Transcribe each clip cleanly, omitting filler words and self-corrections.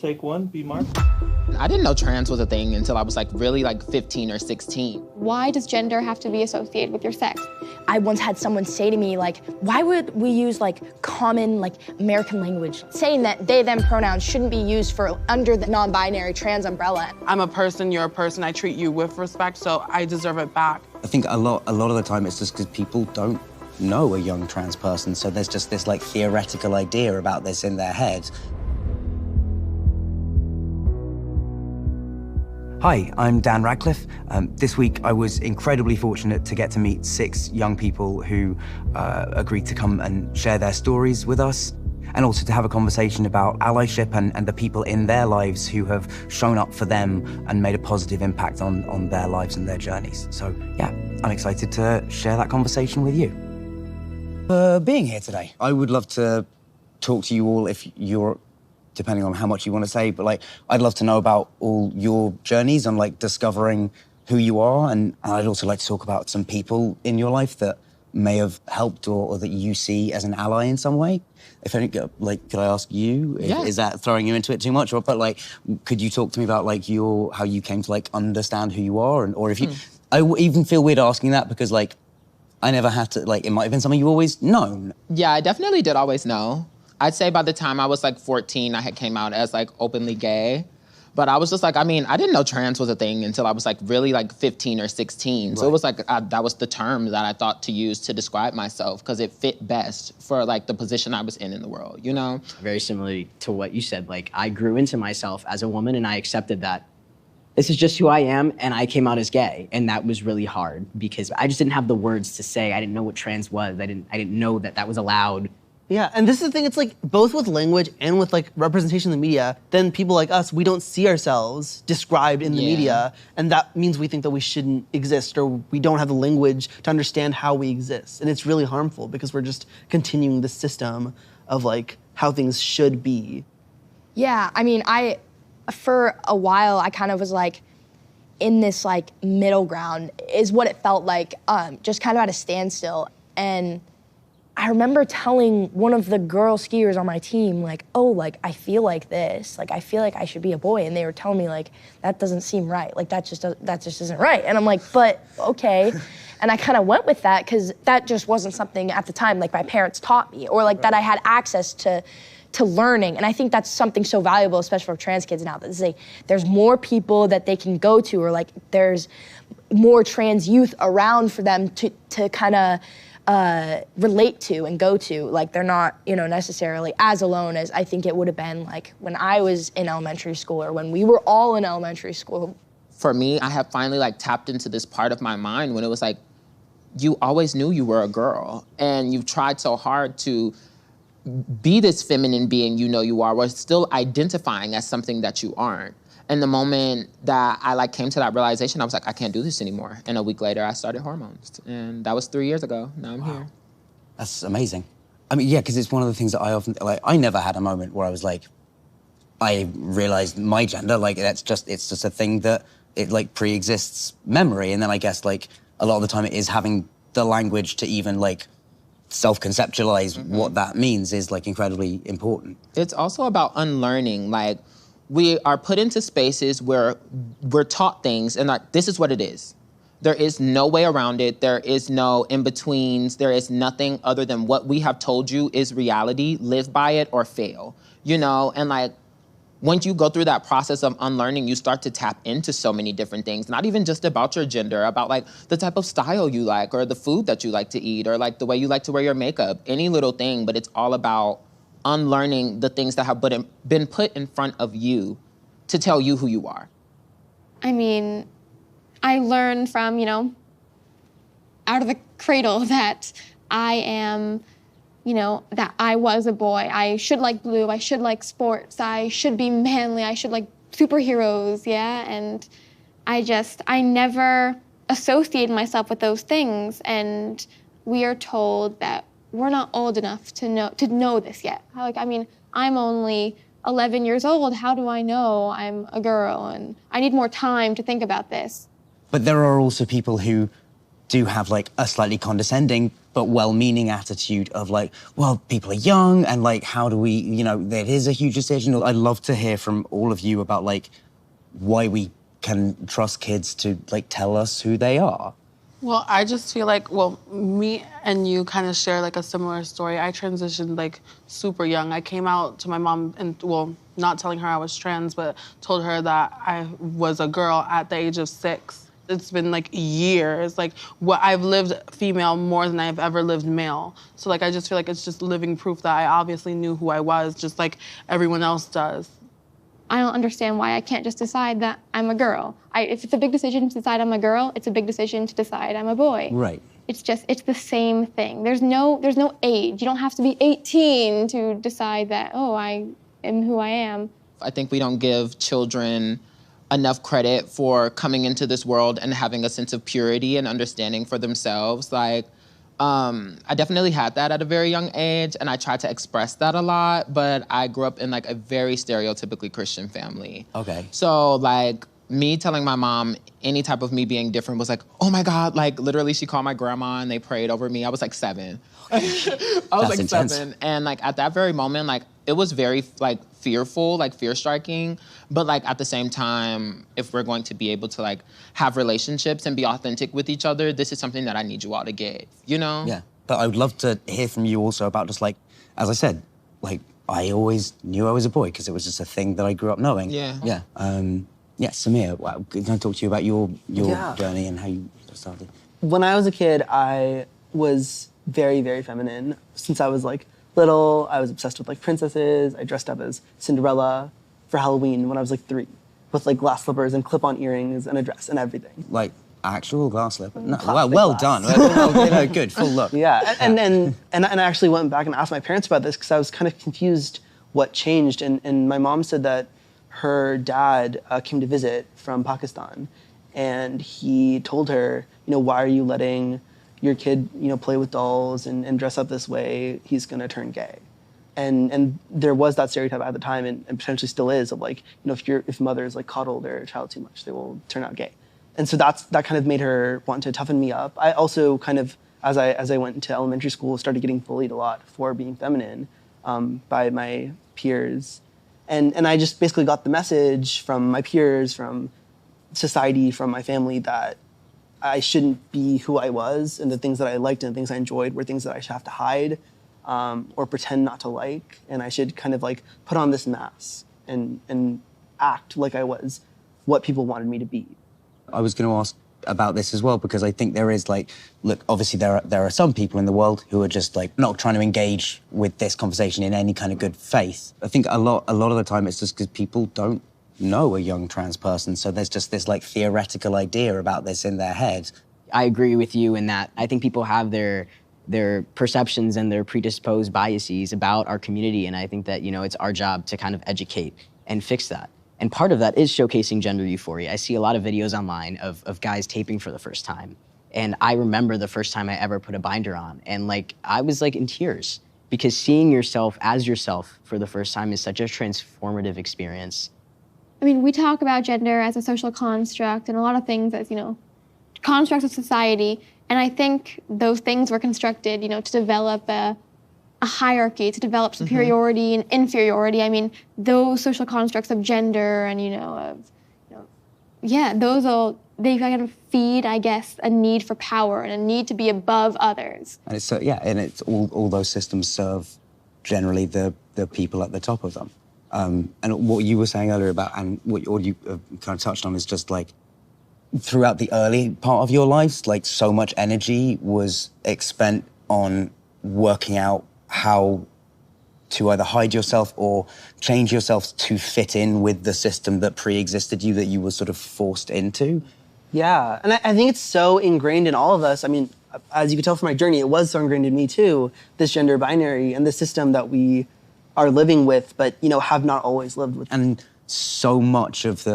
Take one, be Mark. I didn't know trans was a thing until I was like really like 15 or 16. Why does gender have to be associated with your sex? I once had someone say to me, like, why would we use like common like American language? Saying that they, them pronouns shouldn't be used for under the non-binary trans umbrella. I'm a person, you're a person, I treat you with respect, so I deserve it back. I think a lot of the time it's just because people don't know a young trans person, so there's just this like theoretical idea about this in their head. Hi, I'm Dan Radcliffe. This week I was incredibly fortunate to get to meet 6 young people who agreed to come and share their stories with us, and also to have a conversation about allyship and the people in their lives who have shown up for them and made a positive impact on their lives and their journeys. So yeah, I'm excited to share that conversation with you. For being here today, I would love to talk to you all if you're, depending on how much you want to say, but like, I'd love to know about all your journeys and like discovering who you are. And I'd also like to talk about some people in your life that may have helped or that you see as an ally in some way. If I don't, like, could I ask you, Yeah. Is that throwing you into it too much? Or, but like, could you talk to me about like how you came to like understand who you are? And, or if you, I even feel weird asking that because like, I never had to, like, it might have been something you always known. Yeah, I definitely did always know. I'd say by the time I was like 14, I had came out as like openly gay. But I was just like, I mean, I didn't know trans was a thing until I was like really like 15 or 16. Right. So it was like, that was the term that I thought to use to describe myself because it fit best for like the position I was in the world, you know? Very similarly to what you said, like I grew into myself as a woman and I accepted that this is just who I am and I came out as gay. And that was really hard because I just didn't have the words to say. I didn't know what trans was. I didn't know that that was allowed. Yeah, and this is the thing, it's like both with language and with like representation in the media, then people like us, we don't see ourselves described in the media, and that means we think that we shouldn't exist or we don't have the language to understand how we exist. And it's really harmful because we're just continuing the system of like how things should be. Yeah, I mean, for a while, I kind of was like in this like middle ground is what it felt like, just kind of at a standstill. And I remember telling one of the girl skiers on my team, like, oh, like, I feel like this. Like, I feel like I should be a boy. And they were telling me, like, that doesn't seem right. Like, that just isn't right. And I'm like, but, okay. And I kind of went with that because that just wasn't something at the time, like, my parents taught me or, like, that I had access to learning. And I think that's something so valuable, especially for trans kids now, that there's more people that they can go to or, like, there's more trans youth around for them to kind of relate to and go to. Like they're not, necessarily as alone as I think it would have been like when I was in elementary school or when we were all in elementary school. For me, I have finally like tapped into this part of my mind when it was like, you always knew you were a girl and you've tried so hard to be this feminine being you are, while still identifying as something that you aren't. And the moment that I like came to that realization, I was like, I can't do this anymore. And a week later, I started hormones. And that was 3 years ago. Now I'm here. That's amazing. I mean, yeah, because it's one of the things that I often, like, I never had a moment where I was like, I realized my gender, like, it's just a thing that it, like, pre-exists memory. And then I guess, like, a lot of the time it is having the language to even, like, self-conceptualize what that means is, like, incredibly important. It's also about unlearning, like, we are put into spaces where we're taught things and like, this is what it is. There is no way around it. There is no in-betweens. There is nothing other than what we have told you is reality. Live by it or fail, And like, once you go through that process of unlearning, you start to tap into so many different things, not even just about your gender, about like the type of style you like or the food that you like to eat or like the way you like to wear your makeup, any little thing, but it's all about unlearning the things that have been put in front of you to tell you who you are. I mean, I learned from, out of the cradle that I am, that I was a boy. I should like blue, I should like sports, I should be manly, I should like superheroes, yeah? And I never associated myself with those things. And we are told that we're not old enough to know this yet. I'm only 11 years old. How do I know I'm a girl? And I need more time to think about this. But there are also people who do have like a slightly condescending but well-meaning attitude of like, well, people are young and like, how do we, you know, it is a huge decision. I'd love to hear from all of you about like why we can trust kids to like tell us who they are. Well, I just feel like, well, me and you kind of share like a similar story. I transitioned like super young. I came out to my mom and, well, not telling her I was trans, but told her that I was a girl at the age of 6. It's been like years. Like what I've lived female more than I've ever lived male. So like I just feel like it's just living proof that I obviously knew who I was, just like everyone else does. I don't understand why I can't just decide that I'm a girl. If it's a big decision to decide I'm a girl, it's a big decision to decide I'm a boy. Right. It's the same thing. There's no age. You don't have to be 18 to decide that, oh, I am who I am. I think we don't give children enough credit for coming into this world and having a sense of purity and understanding for themselves. Like, I definitely had that at a very young age, and I tried to express that a lot, but I grew up in like a very stereotypically Christian family. Okay. So like me telling my mom any type of me being different was like, oh my God, like literally she called my grandma and they prayed over me. I was like 7. I was That's like intense. 7. And like at that very moment, like it was very like fearful, like fear striking. But like at the same time, if we're going to be able to like have relationships and be authentic with each other, this is something that I need you all to get, you know? Yeah, but I would love to hear from you also about just like, as I said, like I always knew I was a boy because it was just a thing that I grew up knowing. Yeah. Yeah. Yeah, Samir, can I talk to you about your Yeah. journey and how you started? When I was a kid, I was very, very feminine. Since I was like little, I was obsessed with like princesses. I dressed up as Cinderella for Halloween when I was like 3, with like glass slippers and clip-on earrings and a dress and everything. Like actual glass slipper? No, Plastic well glass. done. Well, good, full look. Yeah, and I actually went back and asked my parents about this because I was kind of confused what changed. And my mom said that her dad came to visit from Pakistan, and he told her, you know, why are you letting your kid, you know, play with dolls and dress up this way? He's gonna turn gay. And there was that stereotype at the time, and potentially still is, of like, you know, if mothers like coddle their child too much, they will turn out gay. And so that kind of made her want to toughen me up. I also kind of, as I went into elementary school, started getting bullied a lot for being feminine by my peers. And I just basically got the message from my peers, from society, from my family, that I shouldn't be who I was, and the things that I liked and the things I enjoyed were things that I should have to hide or pretend not to like, and I should kind of like put on this mask and act like I was what people wanted me to be. I was going to ask about this as well, because I think there is like, look, obviously there are some people in the world who are just like not trying to engage with this conversation in any kind of good faith. I think a lot of the time it's just because people don't know a young trans person, so there's just this like theoretical idea about this in their head. I agree with you in that I think people have their perceptions and their predisposed biases about our community, and I think that, you know, it's our job to kind of educate and fix that. And part of that is showcasing gender euphoria. I see a lot of videos online of guys taping for the first time. And I remember the first time I ever put a binder on, and like I was like in tears, because seeing yourself as yourself for the first time is such a transformative experience. I mean, we talk about gender as a social construct and a lot of things as, you know, constructs of society. And I think those things were constructed, you know, to develop a hierarchy, to develop superiority and inferiority. I mean, those social constructs of gender and, they kind of feed, I guess, a need for power and a need to be above others. And it's and it's all those systems serve generally the people at the top of them. And what you were saying earlier about, and what you kind of touched on, is just like throughout the early part of your lives, like so much energy was expended on working out how to either hide yourself or change yourself to fit in with the system that pre-existed you, that you were sort of forced into. Yeah, and I think it's so ingrained in all of us. I mean, as you can tell from my journey, it was so ingrained in me too, this gender binary and the system that we are living with, but, you know, have not always lived with. And so much of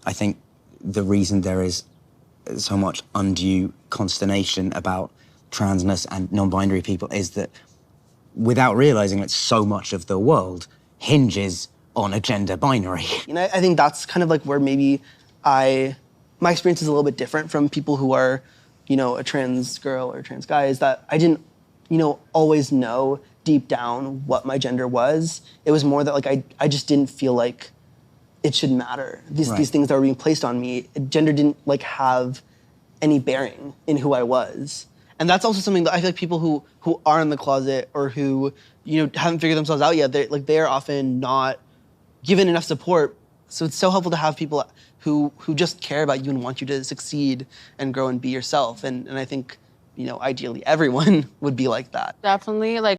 I think the reason there is so much undue consternation about transness and non-binary people is that, without realizing that so much of the world hinges on a gender binary. You know, I think that's kind of like where maybe my experience is a little bit different from people who are you know, a trans girl or a trans guy is that I didn't, you know, always know deep down what my gender was. It was more that like I just didn't feel like it should matter. These things that were being placed on me, gender didn't like have any bearing in who I was. And that's also something that I feel like people who are in the closet or who, you know, haven't figured themselves out yet, they're often not given enough support. So it's so helpful to have people who just care about you and want you to succeed and grow and be yourself. And I think, you know, ideally everyone would be like that. Definitely, like